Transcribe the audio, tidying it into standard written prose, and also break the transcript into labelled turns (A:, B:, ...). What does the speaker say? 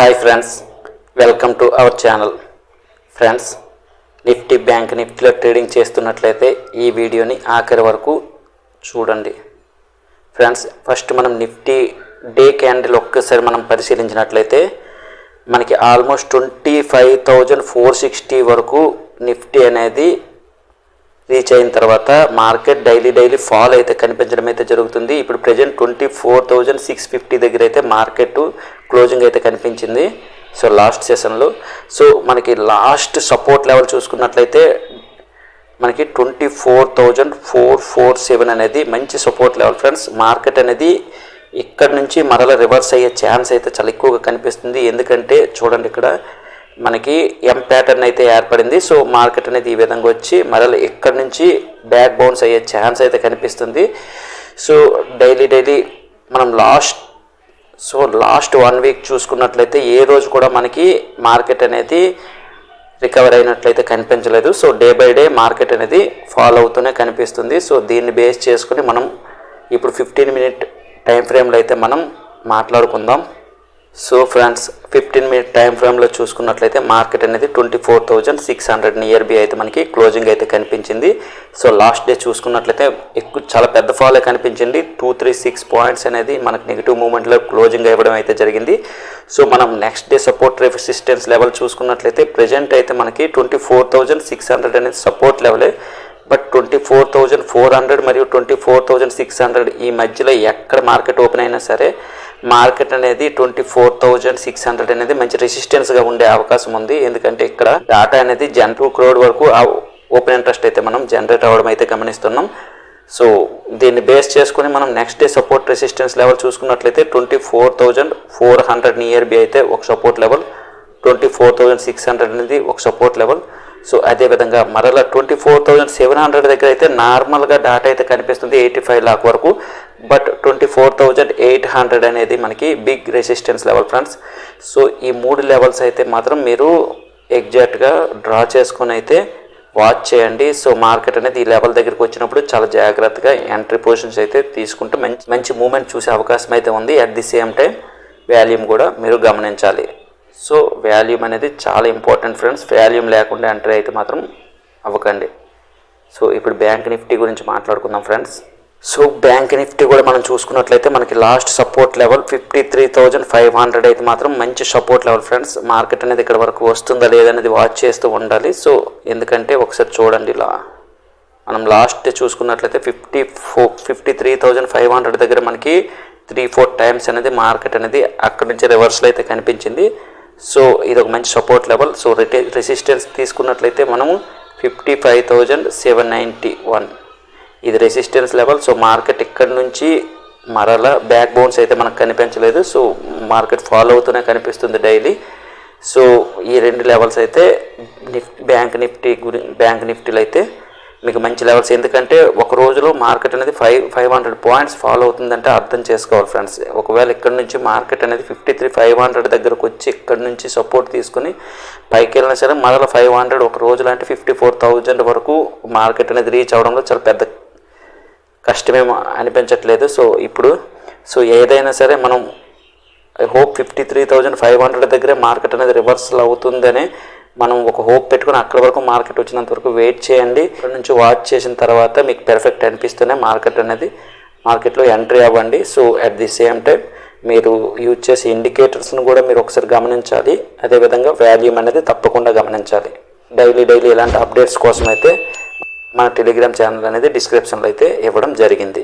A: Hi friends, welcome to our channel. Friends, Nifty bank నిఫ్టీలో trading చేస్తున్నట్లయితే ఈ వీడియోని ఆఖరి వరకు చూడండి. ఫ్రెండ్స్, ఫస్ట్ మనం నిఫ్టీ డే క్యాండిల్ ఒక్కసారి మనం పరిశీలించినట్లయితే మనకి ఆల్మోస్ట్ 25,460 వరకు నిఫ్టీ అనేది రీచ్ అయిన తర్వాత మార్కెట్ డైలీ ఫాల్ అయితే కనిపించడం అయితే జరుగుతుంది. ఇప్పుడు ప్రజెంట్ 24,650 దగ్గర అయితే మార్కెట్ క్లోజింగ్ అయితే కనిపించింది. సో లాస్ట్ సెషన్లో మనకి లాస్ట్ సపోర్ట్ లెవెల్ చూసుకున్నట్లయితే మనకి 24,447 అనేది మంచి సపోర్ట్ లెవెల్. ఫ్రెండ్స్, మార్కెట్ అనేది ఇక్కడ నుంచి మరల రివర్స్ అయ్యే ఛాన్స్ అయితే చాలా ఎక్కువగా కనిపిస్తుంది. ఎందుకంటే చూడండి, ఇక్కడ మనకి ఎం ప్యాటర్న్ అయితే ఏర్పడింది. సో మార్కెట్ అనేది ఈ విధంగా వచ్చి మరల ఇక్కడ నుంచి బ్యాక్ బౌన్స్ అయ్యే ఛాన్స్ అయితే కనిపిస్తుంది. సో డైలీ మనం లాస్ట్ 1 వీక్ చూసుకున్నట్లయితే ఏ రోజు కూడా మనకి మార్కెట్ అనేది రికవర్ అయినట్లయితే కనిపించలేదు. So day by day market అనేది ఫాలో అవుతూనే కనిపిస్తుంది. సో దీన్ని బేస్ చేసుకుని మనం ఇప్పుడు 15 మినిట్ టైం ఫ్రేమ్లో అయితే మనం మాట్లాడుకుందాం. సో ఫ్రెండ్స్, 15 మినిట్ టైం ఫ్రేమ్లో చూసుకున్నట్లయితే మార్కెట్ అనేది 24,600 నియర్ బి అయితే మనకి క్లోజింగ్ అయితే కనిపించింది. సో లాస్ట్ డే చూసుకున్నట్లయితే చాలా పెద్ద ఫాల్ కనిపించింది. 236 పాయింట్స్ అనేది మనకి నెగిటివ్ మూమెంట్లో క్లోజింగ్ అవ్వడం అయితే జరిగింది. సో మనం next day support resistance level చూసుకున్నట్లయితే ప్రజెంట్ అయితే మనకి 24,600 అనేది సపోర్ట్ లెవెలే. బట్ 24,400 మరియు 24,600 ఈ మధ్యలో ఎక్కడ మార్కెట్ ఓపెన్ అయినా సరే మార్కెట్ అనేది 24,600 అనేది మంచి రెసిస్టెన్స్గా ఉండే అవకాశం ఉంది. ఎందుకంటే ఇక్కడ డాటా అనేది 2 crore వరకు ఓపెన్ ఇంట్రెస్ట్ అయితే మనం జనరేట్ అవ్వడం అయితే గమనిస్తున్నాం. సో దీన్ని బేస్ చేసుకుని మనం next day support resistance level చూసుకున్నట్లయితే 24,400 నియర్ బి అయితే ఒక సపోర్ట్ లెవెల్, 24,600 అనేది ఒక సపోర్ట్ లెవెల్. సో అదేవిధంగా మరలా 24,700 దగ్గర అయితే నార్మల్గా డాటా అయితే కనిపిస్తుంది 85 లాక్ వరకు. బట్ 24,800 అనేది మనకి big resistance level. Friends, so ఈ 3 లెవెల్స్ అయితే మాత్రం మీరు ఎగ్జాక్ట్గా డ్రా చేసుకుని అయితే వాచ్ చేయండి. సో మార్కెట్ అనేది ఈ లెవెల్ దగ్గరికి వచ్చినప్పుడు చాలా జాగ్రత్తగా ఎంట్రీ పొజిషన్స్ అయితే తీసుకుంటూ మంచి మూమెంట్ చూసే అవకాశం అయితే ఉంది. At the same time volume కూడా మీరు గమనించాలి. సో వాల్యూమ్ అనేది చాలా ఇంపార్టెంట్ ఫ్రెండ్స్. వాల్యూమ్ లేకుండా ఎంట్రీ అయితే మాత్రం అవ్వకండి. సో ఇప్పుడు బ్యాంక్ నిఫ్టీ గురించి మాట్లాడుకుందాం ఫ్రెండ్స్. సో బ్యాంక్ నిఫ్టీ కూడా మనం చూసుకున్నట్లయితే మనకి లాస్ట్ సపోర్ట్ లెవెల్ 53,500 అయితే మాత్రం మంచి సపోర్ట్ లెవెల్. ఫ్రెండ్స్, మార్కెట్ అనేది ఇక్కడ వరకు వస్తుందా లేదనేది వాచ్ చేస్తూ ఉండాలి. సో ఎందుకంటే ఒకసారి చూడండి, ఇలా మనం లాస్ట్ చూసుకున్నట్లయితే 53,500 దగ్గర మనకి 3-4 టైమ్స్ అనేది మార్కెట్ అనేది అక్కడి నుంచి రివర్స్లో అయితే కనిపించింది. సో ఇది ఒక మంచి సపోర్ట్ లెవెల్. సో రెసిస్టెన్స్ తీసుకున్నట్లయితే మనము 55,791 ఇది రెసిస్టెన్స్ లెవెల్. సో మార్కెట్ ఇక్కడ నుంచి మరలా బ్యాక్ బౌన్స్ అయితే మనకు కనిపించలేదు. సో మార్కెట్ ఫాలో అవుతూనే కనిపిస్తుంది డైలీ. సో ఈ 2 లెవెల్స్ అయితే బ్యాంక్ నిఫ్టీలో అయితే మీకు మంచి లెవెల్స్. ఎందుకంటే ఒక రోజులో మార్కెట్ అనేది 500 పాయింట్స్ ఫాలో అవుతుందంటే అర్థం చేసుకోవాలి ఫ్రెండ్స్. ఒకవేళ ఇక్కడ నుంచి మార్కెట్ అనేది 53,500 దగ్గరకు వచ్చి ఇక్కడ నుంచి సపోర్ట్ తీసుకుని పైకి వెళ్ళినా సరే మరలా 500 ఒక రోజులో అంటే 54,000 వరకు మార్కెట్ అనేది రీచ్ అవడంలో చాలా పెద్ద కష్టమేమో అనిపించట్లేదు. సో ఏదైనా సరే మనం ఐ హోప్ 53,500 దగ్గరే మార్కెట్ అనేది రివర్సల్ అవుతుందని మనం ఒక హోప్ పెట్టుకుని అక్కడి వరకు మార్కెట్ వచ్చినంత వరకు వెయిట్ చేయండి. ఇక్కడ నుంచి వాచ్ చేసిన తర్వాత మీకు పెర్ఫెక్ట్ అనిపిస్తూనే మార్కెట్లో ఎంట్రీ అవ్వండి. So at the same time మీరు యూజ్ చేసే ఇండికేటర్స్ను కూడా మీరు ఒకసారి గమనించాలి. అదేవిధంగా వాల్యూమ్ అనేది తప్పకుండా గమనించాలి. డైలీ ఇలాంటి అప్డేట్స్ కోసం అయితే మన టెలిగ్రామ్ ఛానల్ అనేది డిస్క్రిప్షన్లో అయితే ఇవ్వడం జరిగింది.